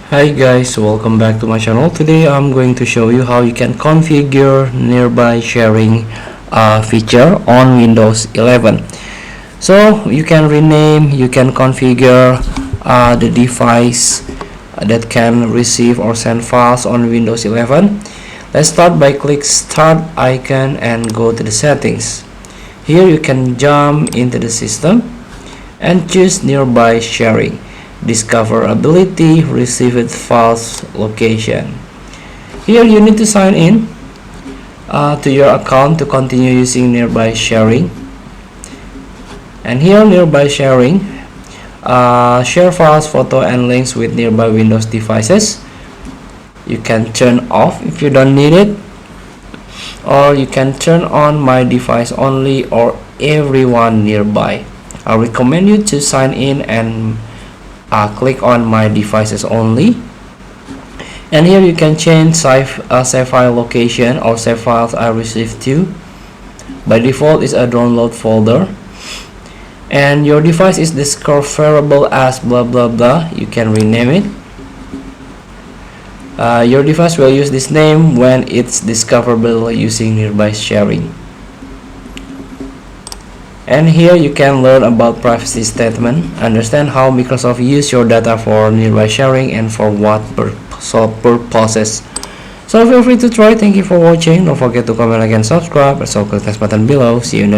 Hi guys, welcome back to my channel. Today I'm going to show you how you can configure nearby sharing feature on Windows 11. So you can rename, you can configure the device that can receive or send files on Windows 11. Let's start by click start icon and go to the settings. Here you can jump into the system and choose nearby sharing, discoverability, received files location. Here you need to sign in to your account to continue using nearby sharing. And here nearby sharing, share files, photo and links with nearby Windows devices. You can turn off if you don't need it, or you can turn on my device only or everyone nearby. I recommend you to sign in and click on my devices only. And here you can change save file location or save files I received to. By default is a download folder, and your device is discoverable as blah blah blah. You can rename it. Your device will use this name when it's discoverable using nearby sharing. And here you can learn about privacy statement, understand how Microsoft use your data for nearby sharing and for what purposes. So feel free to try. Thank you for watching. Don't forget to comment, like, and subscribe. Also click the button below. See you in the next